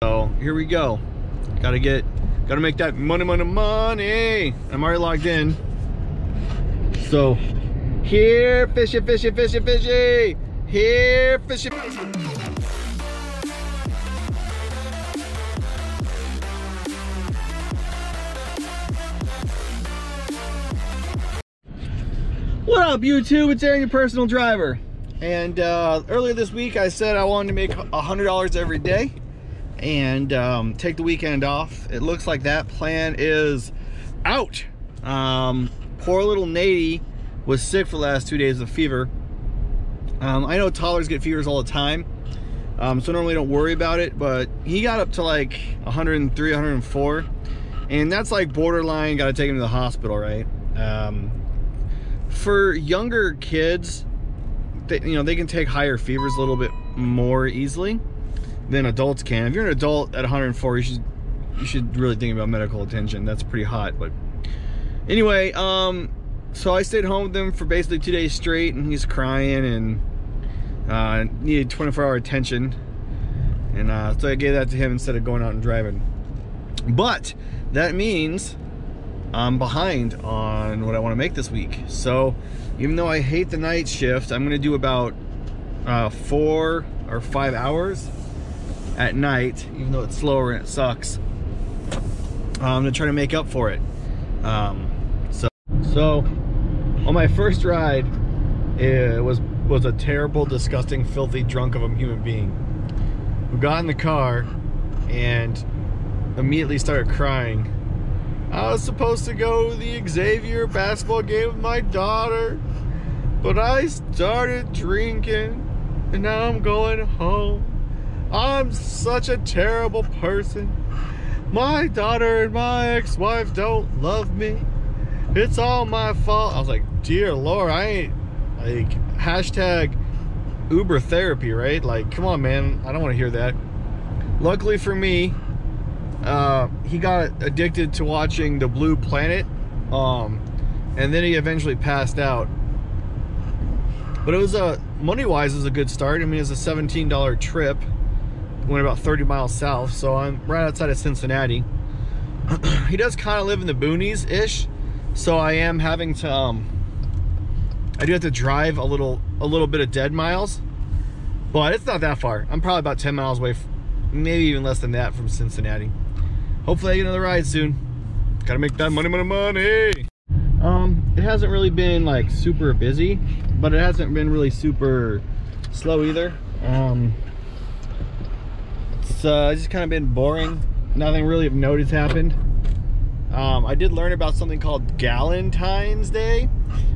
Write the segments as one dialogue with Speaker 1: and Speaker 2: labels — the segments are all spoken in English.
Speaker 1: So here we go. Gotta make that money. I'm already logged in. So here, fishy. Here, fishy. What up, YouTube? It's Aaron, your personal driver. And earlier this week, I said I wanted to make $100 every day and take the weekend off. It looks like that plan is out. Poor little Nady was sick for the last 2 days with fever. I know toddlers get fevers all the time, so normally don't worry about it, but he got up to like 103, 104, and that's like borderline, gotta take him to the hospital, right? For younger kids, they can take higher fevers a little bit more easily than adults can. If you're an adult at 104, you should really think about medical attention. That's pretty hot. But anyway, so I stayed home with him for basically 2 days straight, and he's crying and needed 24-hour attention, and so I gave that to him instead of going out and driving. But that means I'm behind on what I want to make this week. So even though I hate the night shift, I'm going to do about 4 or 5 hours at night, even though it's slower and it sucks. I'm going to try to make up for it. So on my first ride, it was a terrible, disgusting, filthy drunk of a human being who got in the car and immediately started crying. I was supposed to go to the Xavier basketball game with my daughter, but I started drinking and now I'm going home. I'm such a terrible person. My daughter and my ex-wife don't love me. It's all my fault. I was like, dear Lord, I ain't like hashtag Uber therapy, right? Like, come on, man. I don't want to hear that. Luckily for me, he got addicted to watching The Blue Planet, and then he eventually passed out. But it was money-wise, it was a good start. I mean, it was a $17 trip. Went about 30 miles south, so I'm right outside of Cincinnati. He does kind of live in the boonies-ish, so I am having to, I do have to drive a little bit of dead miles, but it's not that far. I'm probably about 10 miles away, maybe even less than that from Cincinnati. Hopefully I get another ride soon. Gotta make that money. It hasn't really been like super busy, but it hasn't been really super slow either. It's just kind of been boring. Nothing really of note has happened. I did learn about something called Valentine's Day,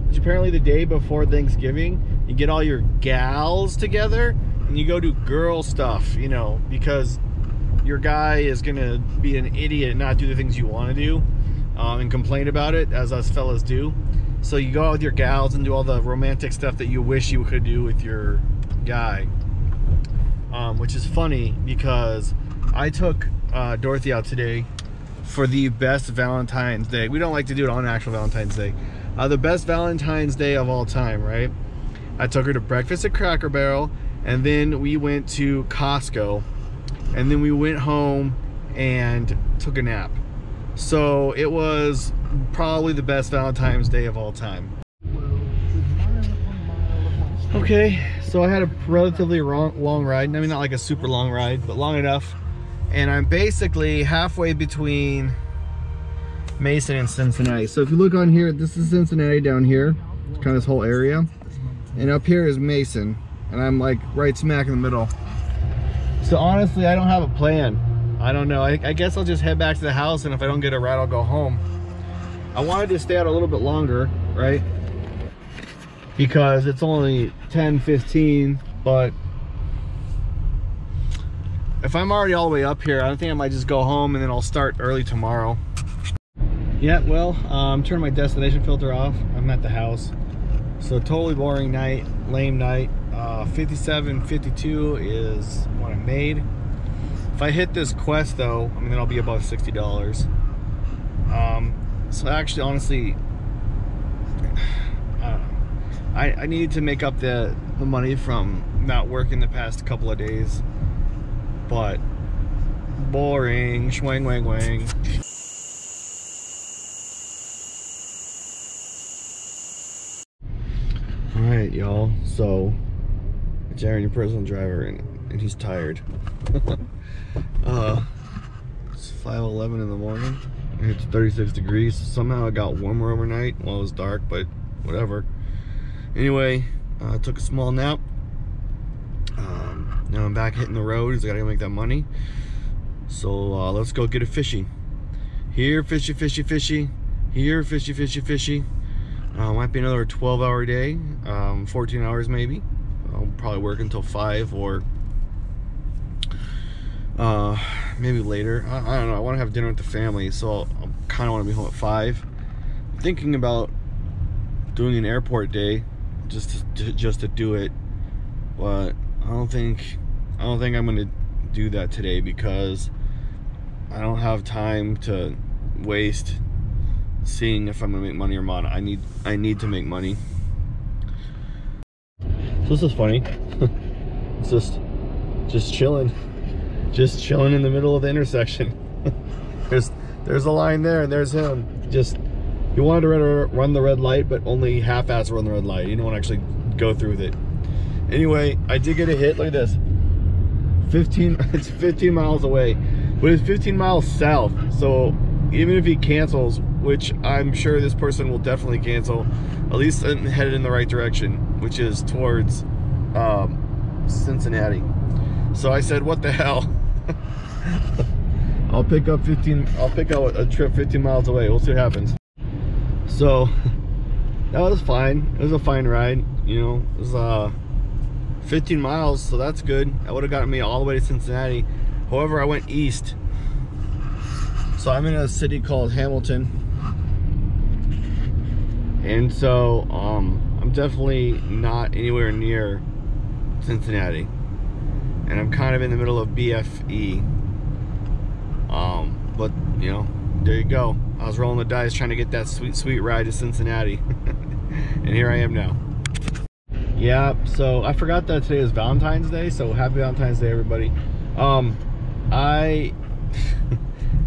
Speaker 1: which apparently the day before Thanksgiving, you get all your gals together and you go do girl stuff, you know, because your guy is gonna be an idiot and not do the things you want to do, and complain about it, as us fellas do. So you go out with your gals and do all the romantic stuff that you wish you could do with your guy, which is funny because I took Dorothy out today for the best Valentine's Day. We don't like to do it on actual Valentine's Day. The best Valentine's Day of all time, right? I took her to breakfast at Cracker Barrel, and then we went to Costco, and then we went home and took a nap. So it was probably the best Valentine's Day of all time. Okay, so I had a relatively long ride. I mean, not like a super long ride, but long enough. And I'm basically halfway between Mason and Cincinnati. So if you look on here, this is Cincinnati down here. It's kind of this whole area. And up here is Mason. And I'm like right smack in the middle. So honestly, I don't have a plan. I don't know. I guess I'll just head back to the house, and if I don't get a ride, I'll go home. I wanted to stay out a little bit longer, right? Because it's only 10:15, but if I'm already all the way up here, I think I might just go home and then I'll start early tomorrow. Yeah, well, I'm turning my destination filter off. I'm at the house. So totally boring night, lame night. 57, 52 is what I made. If I hit this quest though, I mean, then I'll be above $60. So actually, honestly, I don't know. I needed to make up the money from not working the past couple of days, but boring. Schwang, wang, wang. Alright, y'all. So, it's Aaron, your personal driver, and he's tired. It's 5:11 in the morning. It's 36 degrees. Somehow it got warmer overnight while it was dark, but whatever. Anyway, I took a small nap. Now I'm back hitting the road because I gotta go make that money. So let's go get a fishy. Here, fishy, fishy, fishy. Here, fishy, fishy, fishy. Might be another 12-hour day, 14 hours maybe. I'll probably work until 5 or maybe later. I don't know. I want to have dinner with the family, so I kind of want to be home at 5. I'm thinking about doing an airport day just to do it, but I don't think I'm gonna do that today because I don't have time to waste seeing if I'm gonna make money or not. I need to make money. So this is funny. It's just chilling in the middle of the intersection. there's a line there, and there's him. He wanted to run the red light, but only half-ass run the red light. He didn't want to actually go through with it. Anyway, I did get a hit. Look at this. It's 15 miles away, but it's 15 miles south. So even if he cancels, which I'm sure this person will definitely cancel, at least I'm headed in the right direction, which is towards Cincinnati. So I said, what the hell? I'll pick up a trip 15 miles away. We'll see what happens. So that was fine. It was a fine ride. You know, it was 15 miles, so that's good. That would have gotten me all the way to Cincinnati. However, I went east. So I'm in a city called Hamilton. And so I'm definitely not anywhere near Cincinnati. And I'm kind of in the middle of BFE. But you know, there you go. I was rolling the dice trying to get that sweet ride to Cincinnati. And here I am now. Yeah, so I forgot that today is Valentine's Day, so happy Valentine's Day, everybody. It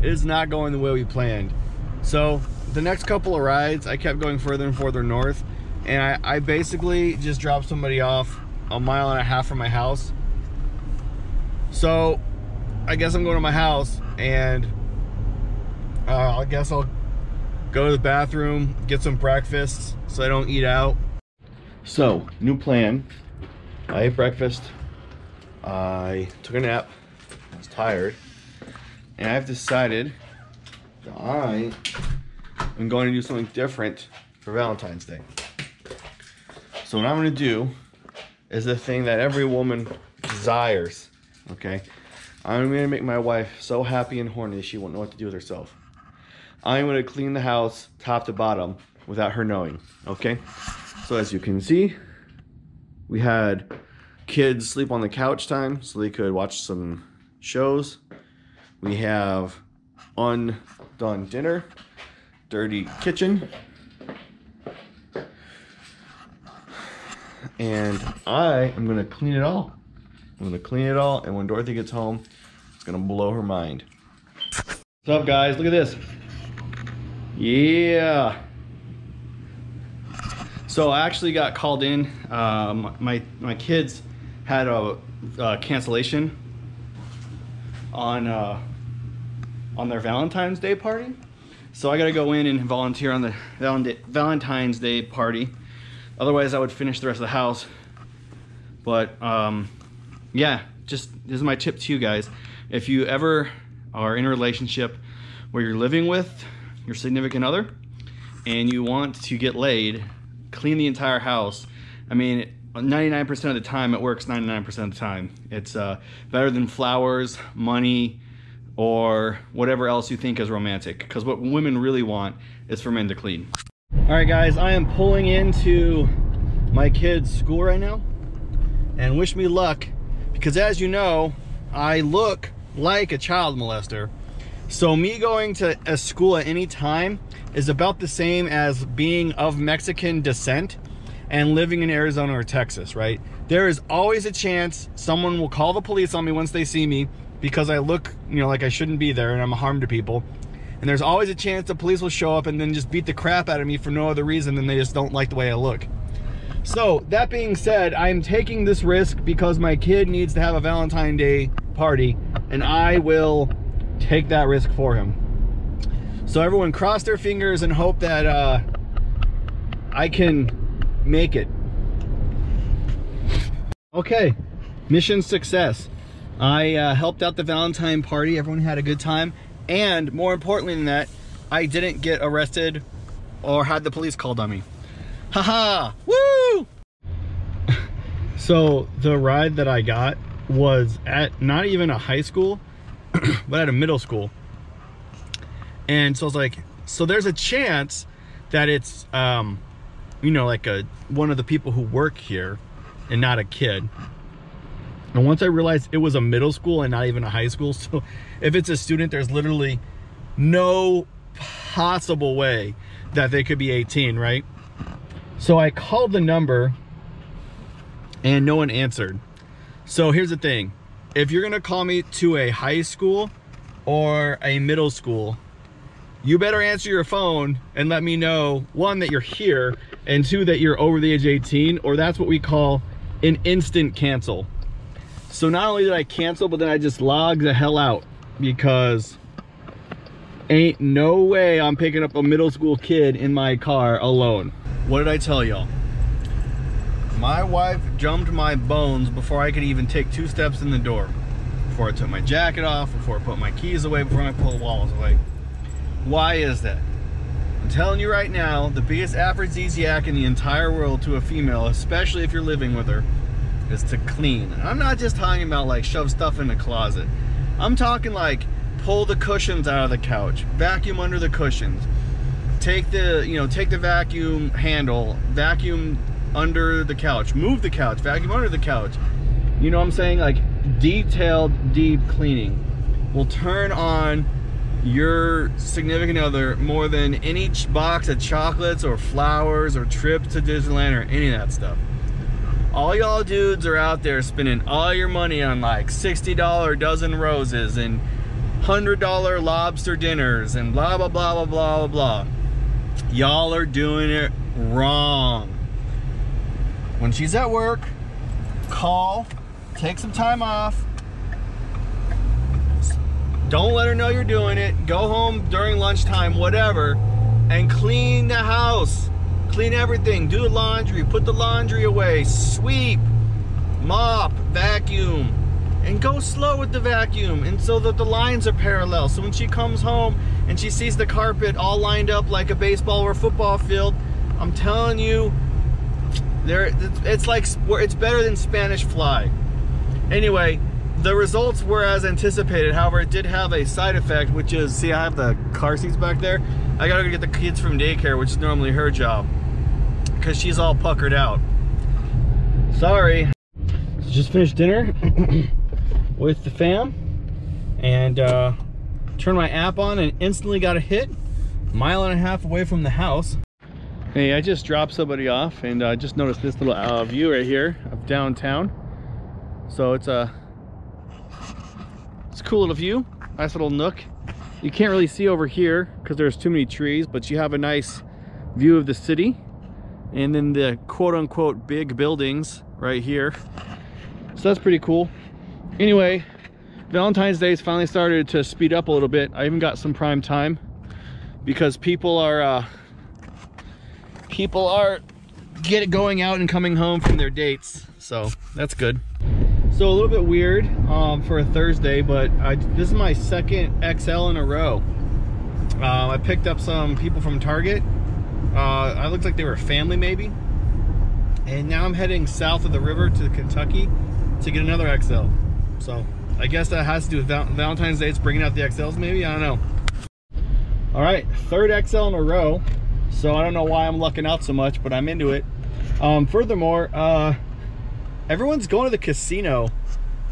Speaker 1: is not going the way we planned. So the next couple of rides, I kept going further and further north, and I basically just dropped somebody off 1.5 miles from my house. So I guess I'm going to my house, and I guess I'll go to the bathroom, get some breakfast so I don't eat out. So, new plan. I ate breakfast, I took a nap, I was tired, and I've decided that I am going to do something different for Valentine's Day. So what I'm going to do is the thing that every woman desires, okay? I'm going to make my wife so happy and horny she won't know what to do with herself. I'm going to clean the house top to bottom without her knowing, okay? So as you can see, we had kids sleep on the couch time so they could watch some shows. We have undone dinner, dirty kitchen, and I am gonna clean it all. I'm gonna clean it all, and when Dorothy gets home, it's gonna blow her mind. What's up, guys? Look at this. Yeah. So I actually got called in. My kids had a cancellation on their Valentine's Day party. So I got to go in and volunteer on the Valentine's Day party. Otherwise, I would finish the rest of the house. But yeah, this is my tip to you guys. If you ever are in a relationship where you're living with your significant other and you want to get laid, clean the entire house. I mean, 99% of the time it works 99% of the time. It's better than flowers, money, or whatever else you think is romantic, because what women really want is for men to clean. All right, guys, I am pulling into my kids' school right now, and wish me luck, because as you know, I look like a child molester. So me going to a school at any time is about the same as being of Mexican descent and living in Arizona or Texas, right? There is always a chance someone will call the police on me once they see me because I look, you know, like I shouldn't be there and I'm a harm to people. And there's always a chance the police will show up and then just beat the crap out of me for no other reason than they just don't like the way I look. So that being said, I'm taking this risk because my kid needs to have a Valentine Day party, and I will take that risk for him. So everyone cross their fingers and hope that I can make it. Okay, mission success. I helped out the Valentine party. Everyone had a good time. And more importantly than that, I didn't get arrested or had the police called on me. Haha, woo! So the ride that I got was at not even a high school, but at a middle school. And so I was like, so there's a chance that it's, you know, like one of the people who work here and not a kid. And once I realized it was a middle school and not even a high school, so if it's a student, there's literally no possible way that they could be 18, right? So I called the number and no one answered. So here's the thing. If you're gonna call me to a high school or a middle school, you better answer your phone and let me know, one, that you're here, and two, that you're over the age of 18, or that's what we call an instant cancel. So not only did I cancel, but then I just logged the hell out, because ain't no way I'm picking up a middle school kid in my car alone. What did I tell y'all? My wife jumped my bones before I could even take 2 steps in the door. Before I took my jacket off, before I put my keys away, before I pulled the walls away. Why is that? I'm telling you right now, the biggest aphrodisiac in the entire world to a female, especially if you're living with her, is to clean. And I'm not just talking about like shove stuff in the closet. I'm talking like pull the cushions out of the couch, vacuum under the cushions, take the, you know, take the vacuum handle, vacuum under the couch, move the couch, vacuum under the couch. You know what I'm saying? Like detailed deep cleaning will turn on your significant other more than any box of chocolates or flowers or trips to Disneyland or any of that stuff. All y'all dudes are out there spending all your money on like $60 dozen roses and $100 lobster dinners and blah blah blah blah blah blah. Y'all are doing it wrong. When she's at work, call, take some time off. Don't let her know you're doing it. Go home during lunchtime, whatever, and clean the house. Clean everything. Do the laundry. Put the laundry away. Sweep, mop, vacuum, and go slow with the vacuum, and so that the lines are parallel. So when she comes home and she sees the carpet all lined up like a baseball or football field, I'm telling you, it's better than Spanish fly. Anyway, the results were as anticipated. However, it did have a side effect, which is, see, I have the car seats back there. I gotta go get the kids from daycare, which is normally her job, because she's all puckered out. Sorry. Just finished dinner with the fam, and turned my app on and instantly got a hit 1.5 miles away from the house. Hey, I just dropped somebody off, and I just noticed this little view right here of downtown. So it's a cool little view, nice little nook. You can't really see over here because there's too many trees, but you have a nice view of the city, and then the quote-unquote big buildings right here. So that's pretty cool. Anyway, Valentine's Day has finally started to speed up a little bit. I even got some prime time because people are going out and coming home from their dates, so that's good. So a little bit weird for a Thursday, but this is my second XL in a row. I picked up some people from Target. I looked like they were a family maybe. And now I'm heading south of the river to Kentucky to get another XL. So I guess that has to do with Valentine's Day. It's bringing out the XLs maybe, I don't know. All right, third XL in a row. So I don't know why I'm lucking out so much, but I'm into it. Furthermore, everyone's going to the casino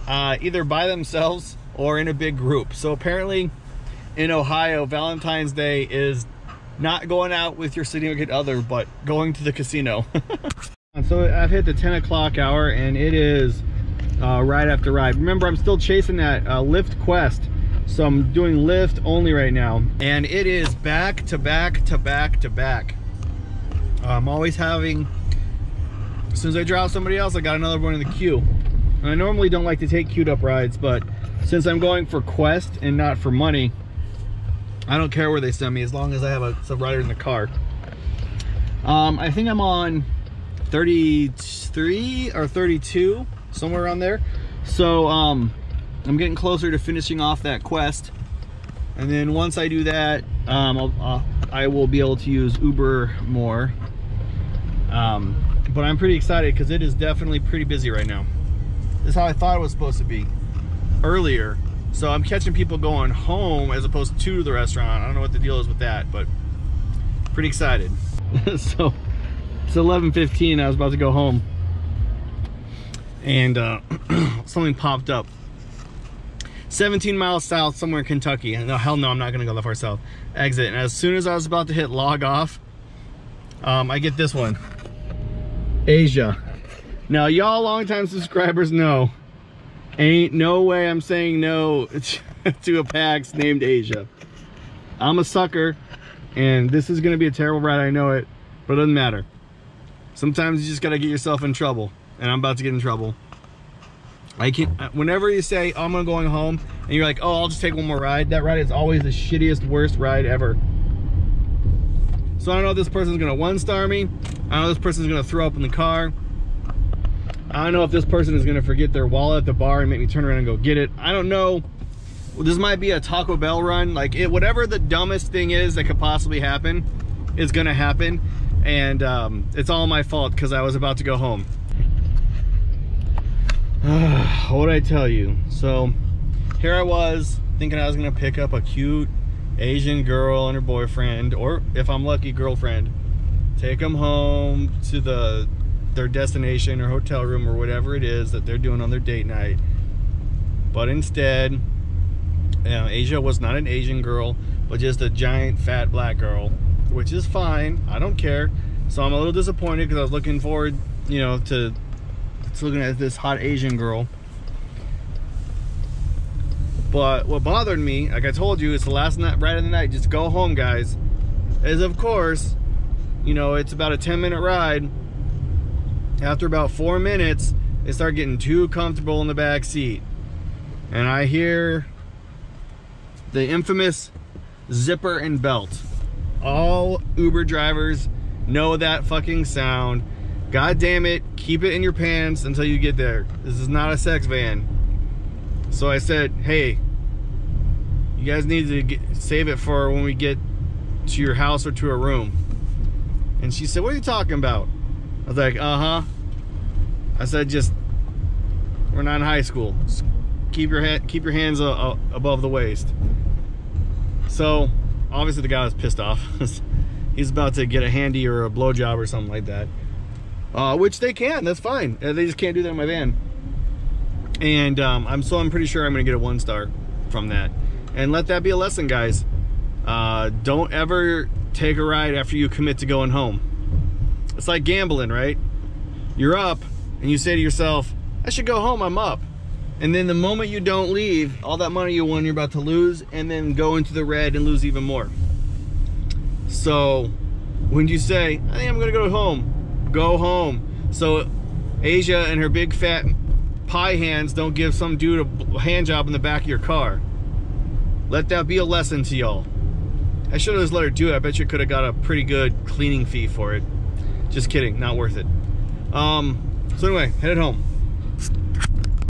Speaker 1: either by themselves or in a big group. So apparently in Ohio, Valentine's Day is not going out with your significant other, but going to the casino. So I've hit the 10 o'clock hour, and it is ride after ride. Remember, I'm still chasing that Lyft quest, so I'm doing Lyft only right now, and it is back to back to back to back. I'm always having, as soon as I drop somebody else, I got another one in the queue. And I normally don't like to take queued up rides, but since I'm going for quest and not for money, I don't care where they send me as long as I have a rider in the car. I think I'm on 33 or 32, somewhere around there. So I'm getting closer to finishing off that quest, and then once I do that, I will be able to use Uber more. But I'm pretty excited because it is definitely pretty busy right now. This is how I thought it was supposed to be earlier. So I'm catching people going home as opposed to the restaurant. I don't know what the deal is with that, but pretty excited. So it's 11:15. I was about to go home, and something popped up. 17 miles south, somewhere in Kentucky. No, hell no, I'm not gonna go that far south. Exit. And as soon as I was about to hit log off, I get this one. Asia. Now, y'all longtime subscribers know, ain't no way I'm saying no to a PAX named Asia. I'm a sucker, and this is gonna be a terrible ride, I know it, but it doesn't matter. Sometimes you just gotta get yourself in trouble, and I'm about to get in trouble. Whenever you say, oh, I'm going home, and you're like, oh, I'll just take one more ride, that ride is always the shittiest, worst ride ever. So I don't know if this person's gonna 1-star me. I don't know if this person's gonna throw up in the car. I don't know if this person is gonna forget their wallet at the bar and make me turn around and go get it. I don't know. Well, this might be a Taco Bell run. Like, whatever the dumbest thing is that could possibly happen is gonna happen. And it's all my fault because I was about to go home. What did I tell you? So here I was thinking I was gonna pick up a cute Asian girl and her boyfriend, or if I'm lucky, girlfriend, take them home to their destination or hotel room or whatever it is that they're doing on their date night. But instead, Asia was not an Asian girl, but just a giant fat black girl, which is fine. I don't care. So I'm a little disappointed because I was looking forward, you know, to looking at this hot Asian girl. But what bothered me, like I told you, it's the last night, ride of the night. Just go home, guys. Is, of course, you know, it's about a 10-minute ride. After about 4 minutes, they start getting too comfortable in the back seat, and I hear the infamous zipper and belt. All Uber drivers know that fucking sound. God damn it, keep it in your pants until you get there. This is not a sex van. So I said, hey, you guys need to save it for when we get to your house or to a room. And she said, what are you talking about? I was like, uh-huh. I said, just, we're not in high school. Just keep your hands above the waist. So obviously the guy was pissed off. He's about to get a handy or a blowjob or something like that. Which they can, that's fine. They just can't do that in my van. And I'm pretty sure I'm gonna get a 1-star from that. And let that be a lesson, guys. Don't ever take a ride after you commit to going home. It's like gambling, right? You're up and you say to yourself, I should go home, I'm up. And then the moment you don't leave, all that money you won, you're about to lose, and then go into the red and lose even more. So when you say, I think I'm gonna go home, go home. So Asia and her big fat pie hands don't give some dude a hand job in the back of your car. Let that be a lesson to y'all. I should have just let her do it. I bet you could have got a pretty good cleaning fee for it. Just kidding, not worth it. So anyway, headed home.